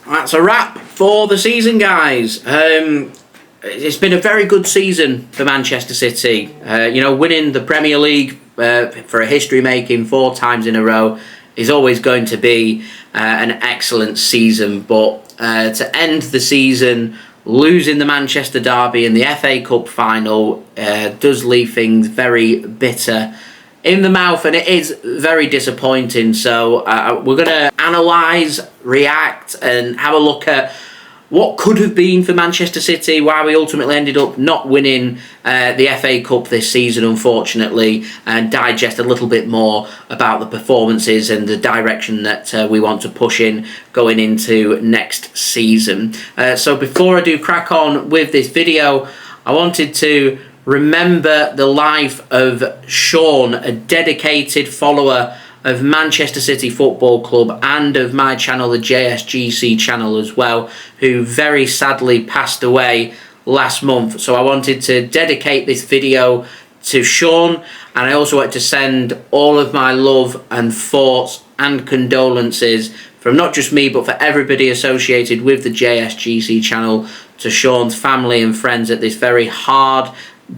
that's a wrap for the season, guys. It's been a very good season for Manchester City. Winning the Premier League for a history-making 4 times in a row is always going to be an excellent season. But to end the season losing the Manchester derby in the FA Cup final does leave things very bitter in the mouth, and it is very disappointing. So we're going to analyse, react, and have a look at what could have been for Manchester City, why we ultimately ended up not winning the FA Cup this season, unfortunately, and digest a little bit more about the performances and the direction that we want to push in going into next season. So before I do crack on with this video, I wanted to remember the life of Sean, a dedicated follower of Manchester City Football Club and of my channel, the JSGC channel as well, who very sadly passed away last month. So I wanted to dedicate this video to Sean, and I also wanted to send all of my love and thoughts and condolences from not just me but for everybody associated with the JSGC channel to Sean's family and friends at this very hard,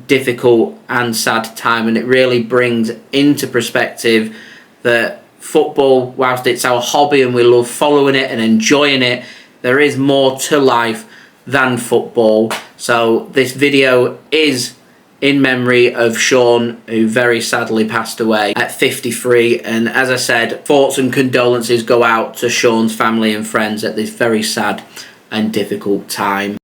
difficult and sad time. And it really brings into perspective that football, whilst it's our hobby and we love following it and enjoying it, there is more to life than football. So this video is in memory of Sean, who very sadly passed away at 53. And as I said, thoughts and condolences go out to Sean's family and friends at this very sad and difficult time.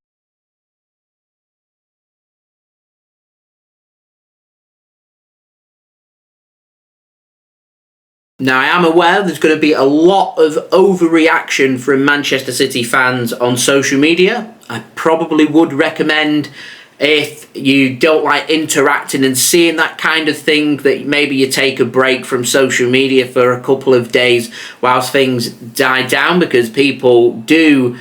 Now, I am aware there's going to be a lot of overreaction from Manchester City fans on social media. I probably would recommend, if you don't like interacting and seeing that kind of thing, that maybe you take a break from social media for a couple of days whilst things die down, because people do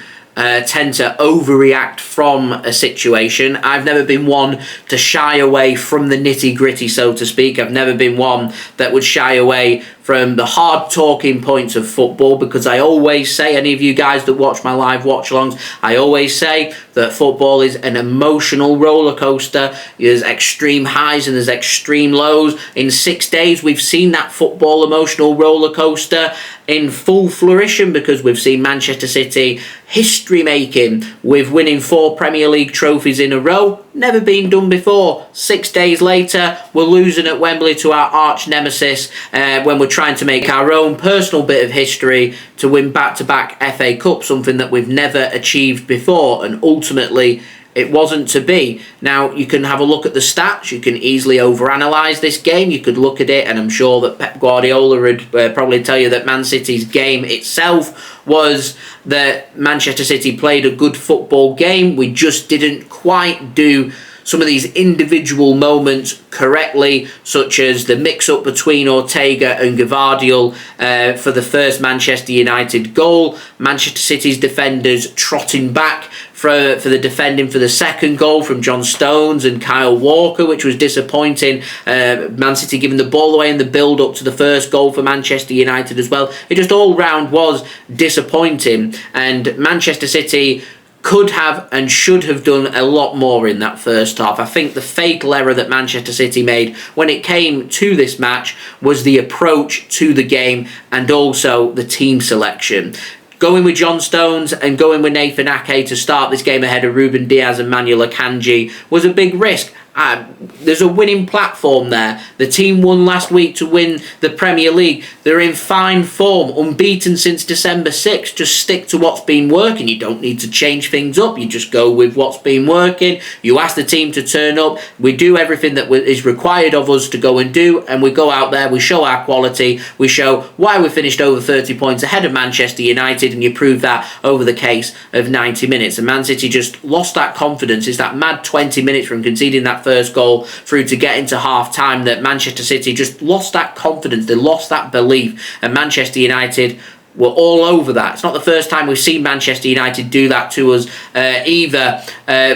tend to overreact from a situation. I've never been one to shy away from the nitty-gritty, so to speak. I've never been one that would shy away from the hard talking points of football, because I always say, any of you guys that watch my live watch-alongs, I always say that football is an emotional roller coaster. There's extreme highs and there's extreme lows. In 6 days, we've seen that football emotional roller coaster in full flourishing, because we've seen Manchester City history making with winning 4 Premier League trophies in a row. Never been done before. 6 days later, we're losing at Wembley to our arch nemesis when we're trying to make our own personal bit of history to win back-to-back FA Cup, something that we've never achieved before, and ultimately it wasn't to be. Now, you can have a look at the stats. You can easily overanalyze this game. You could look at it, and I'm sure that Pep Guardiola would probably tell you that Man City's game itself was that Manchester City played a good football game. We just didn't quite do some of these individual moments correctly, such as the mix-up between Ortega and Gvardiol for the first Manchester United goal. Manchester City's defenders trotting back for the defending for the second goal from John Stones and Kyle Walker, which was disappointing. Man City giving the ball away in the build-up to the first goal for Manchester United as well. It just all round was disappointing, and Manchester City could have and should have done a lot more in that first half. I think the fatal error that Manchester City made when it came to this match was the approach to the game and also the team selection. Going with John Stones and going with Nathan Ake to start this game ahead of Ruben Diaz and Manuel Akanji was a big risk. There's a winning platform there. The team won last week to win the Premier League. They're in fine form, unbeaten since December 6th. Just stick to what's been working. You don't need to change things up. You just go with what's been working. You ask the team to turn up. We do everything that is required of us to go and do, and we go out there, we show our quality, we show why we finished over 30 points ahead of Manchester United, and you prove that over the case of 90 minutes. And Man City just lost that confidence. It's that mad 20 minutes from conceding that first goal through to get into half-time that Manchester City just lost that confidence. They lost that belief, and Manchester United were all over that. It's not the first time we've seen Manchester United do that to us either.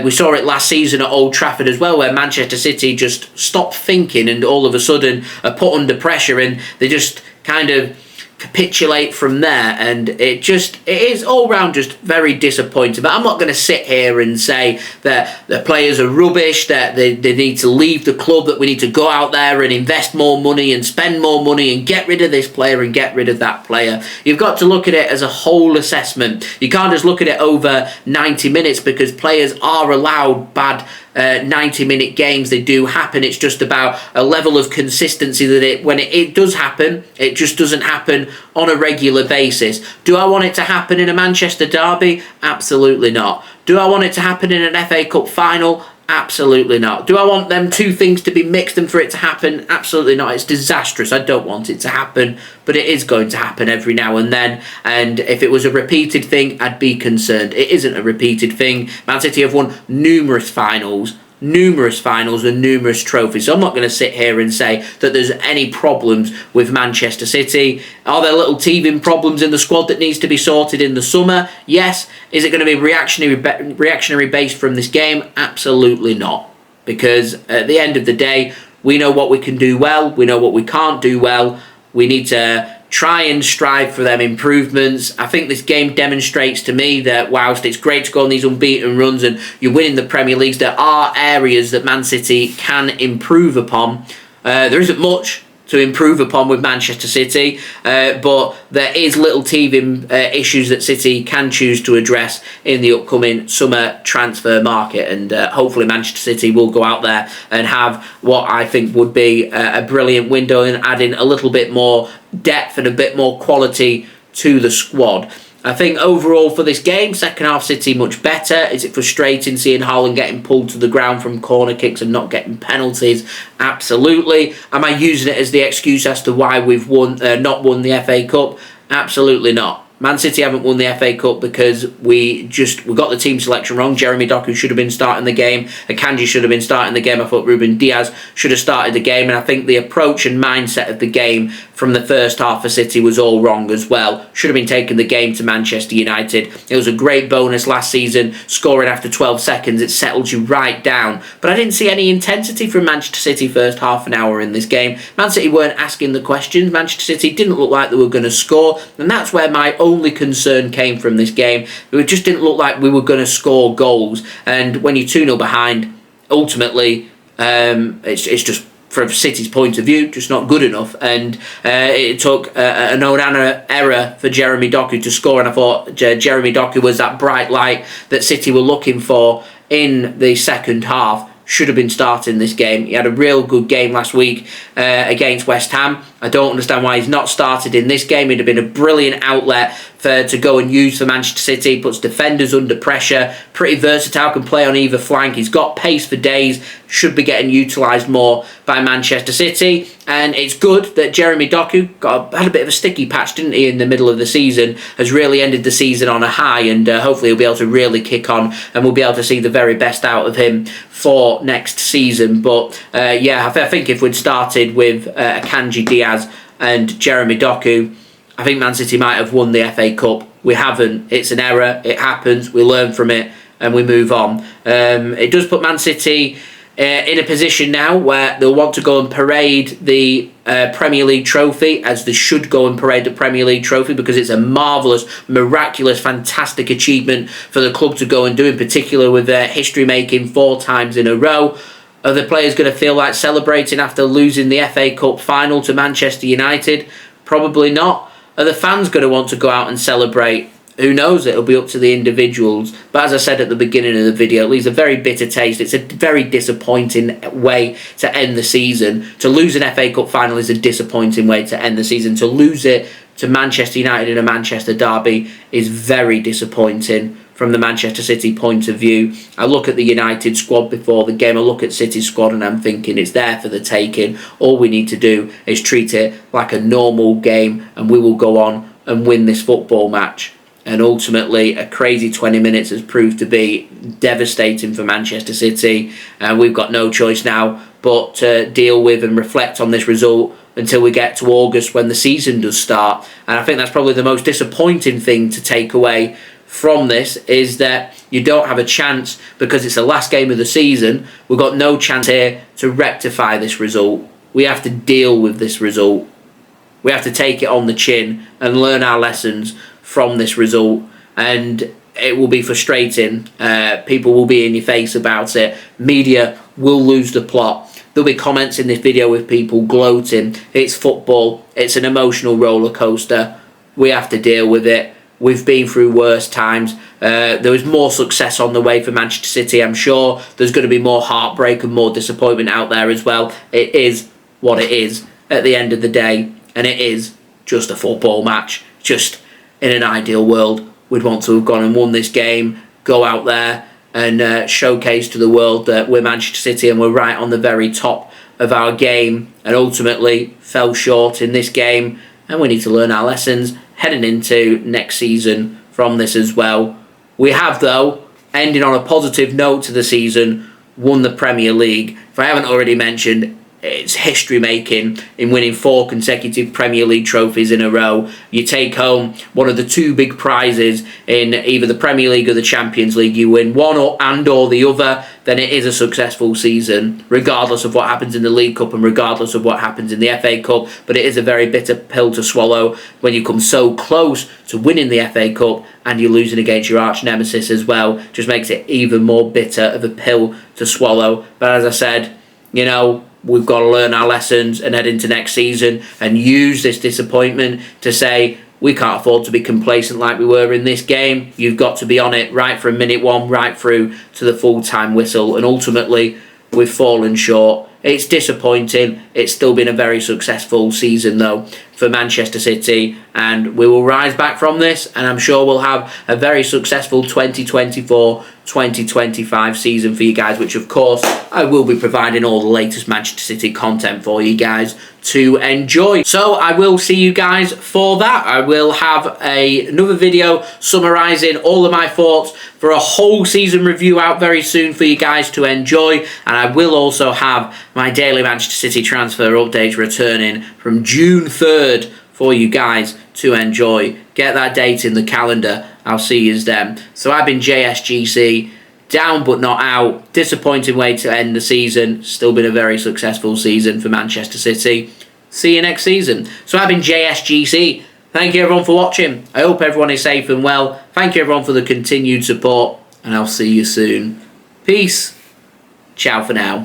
We saw it last season at Old Trafford as well, where Manchester City just stopped thinking and all of a sudden are put under pressure, and they just kind of capitulate from there, and it is all round just very disappointing. But I'm not going to sit here and say that the players are rubbish, that they need to leave the club, that we need to go out there and invest more money and spend more money and get rid of this player and get rid of that player. You've got to look at it as a whole assessment. You can't just look at it over 90 minutes, because players are allowed bad 90-minute games. They do happen. It's just about a level of consistency that when it does happen, it just doesn't happen on a regular basis. Do I want it to happen in a Manchester derby? Absolutely not. Do I want it to happen in an FA Cup final? Absolutely not. Do I want them two things to be mixed and for it to happen? Absolutely not. It's disastrous. I don't want it to happen, but it is going to happen every now and then. And if it was a repeated thing, I'd be concerned. It isn't a repeated thing. Man City have won numerous finals and numerous trophies. So I'm not going to sit here and say that there's any problems with Manchester City. Are there little teething problems in the squad that needs to be sorted in the summer? Yes. Is it going to be reactionary based from this game? Absolutely not. Because at the end of the day, we know what we can do well. We know what we can't do well. We need to try and strive for them improvements. I think this game demonstrates to me that whilst it's great to go on these unbeaten runs and you're winning the Premier Leagues, there are areas that Man City can improve upon. There isn't much to improve upon with Manchester City, but there is little teething issues that City can choose to address in the upcoming summer transfer market, and hopefully Manchester City will go out there and have what I think would be a brilliant window and add in a little bit more depth and a bit more quality to the squad. I think overall for this game, second half City much better. Is it frustrating seeing Haaland getting pulled to the ground from corner kicks and not getting penalties? Absolutely. Am I using it as the excuse as to why we've not won the FA Cup? Absolutely not. Man City haven't won the FA Cup because we got the team selection wrong. Jeremy Doku should have been starting the game. Akanji should have been starting the game. I thought Ruben Diaz should have started the game. And I think the approach and mindset of the game from the first half for City was all wrong as well. Should have been taking the game to Manchester United. It was a great bonus last season. Scoring after 12 seconds, it settled you right down. But I didn't see any intensity from Manchester City first half an hour in this game. Man City weren't asking the questions. Manchester City didn't look like they were going to score. And that's where my only concern came from this game. It just didn't look like we were going to score goals. And when you're 2-0 behind, ultimately, it's just, from City's point of view, just not good enough. And it took an Onana error for Jeremy Doku to score. And I thought Jeremy Doku was that bright light that City were looking for in the second half. Should have been starting this game. He had a real good game last week against West Ham. I don't understand why he's not started in this game. It'd have been a brilliant outlet to go and use for Manchester City. Puts defenders under pressure. Pretty versatile, can play on either flank. He's got pace for days. Should be getting utilised more by Manchester City. And it's good that Jeremy Doku had a bit of a sticky patch, didn't he, in the middle of the season. Has really ended the season on a high, and hopefully he'll be able to really kick on and we'll be able to see the very best out of him for next season. But yeah, I think if we'd started with Akanji, Diaz and Jeremy Doku, I think Man City might have won the FA Cup. We haven't. It's an error. It happens. We learn from it and we move on. It does put Man City in a position now where they'll want to go and parade the Premier League trophy, as they should go and parade the Premier League trophy, because it's a marvellous, miraculous, fantastic achievement for the club to go and do, in particular with history making 4 times in a row. Are the players going to feel like celebrating after losing the FA Cup final to Manchester United? Probably not. Are the fans going to want to go out and celebrate? Who knows? It'll be up to the individuals. But as I said at the beginning of the video, it leaves a very bitter taste. It's a very disappointing way to end the season. To lose an FA Cup final is a disappointing way to end the season. To lose it to Manchester United in a Manchester derby is very disappointing from the Manchester City point of view. I look at the United squad before the game, I look at City's squad and I'm thinking it's there for the taking. All we need to do is treat it like a normal game and we will go on and win this football match. And ultimately, a crazy 20 minutes has proved to be devastating for Manchester City. And we've got no choice now but to deal with and reflect on this result until we get to August when the season does start. And I think that's probably the most disappointing thing to take away from this, is that you don't have a chance, because it's the last game of the season. We've got no chance here to rectify this result. We have to deal with this result. We have to take it on the chin and learn our lessons from this result. And it will be frustrating. People will be in your face about it. Media will lose the plot. There'll be comments in this video with people gloating. It's football. It's an emotional roller coaster. We have to deal with it. We've been through worse times. There is more success on the way for Manchester City. I'm sure there's going to be more heartbreak and more disappointment out there as well. It is what it is at the end of the day. And it is just a football match. Just in an ideal world, we'd want to have gone and won this game. Go out there and showcase to the world that we're Manchester City and we're right on the very top of our game. And ultimately fell short in this game. And we need to learn our lessons heading into next season from this as well. We have, though, ending on a positive note to the season, won the Premier League. If I haven't already mentioned, it's history-making in winning 4 consecutive Premier League trophies in a row. You take home one of the 2 big prizes in either the Premier League or the Champions League. You win one or the other, then it is a successful season, regardless of what happens in the League Cup and regardless of what happens in the FA Cup. But it is a very bitter pill to swallow when you come so close to winning the FA Cup and you're losing against your arch nemesis as well. Just makes it even more bitter of a pill to swallow. But as I said, you know, we've got to learn our lessons and head into next season and use this disappointment to say we can't afford to be complacent like we were in this game. You've got to be on it right from minute 1 right through to the full-time whistle. And ultimately, we've fallen short. It's disappointing. It's still been a very successful season, though, for Manchester City. And we will rise back from this. And I'm sure we'll have a very successful 2024-2025 season for you guys, which, of course, I will be providing all the latest Manchester City content for you guys to enjoy. So I will see you guys for that. I will have another video summarising all of my thoughts for a whole season review out very soon for you guys to enjoy. And I will also have my daily Manchester City transfer updates returning from June 3rd for you guys to enjoy. Get that date in the calendar. I'll see you then. So I've been JSGC, down but not out. Disappointing way to end the season. Still been a very successful season for Manchester City. See you next season. So I've been JSGC. Thank you everyone for watching. I hope everyone is safe and well. Thank you everyone for the continued support. And I'll see you soon. Peace. Ciao for now.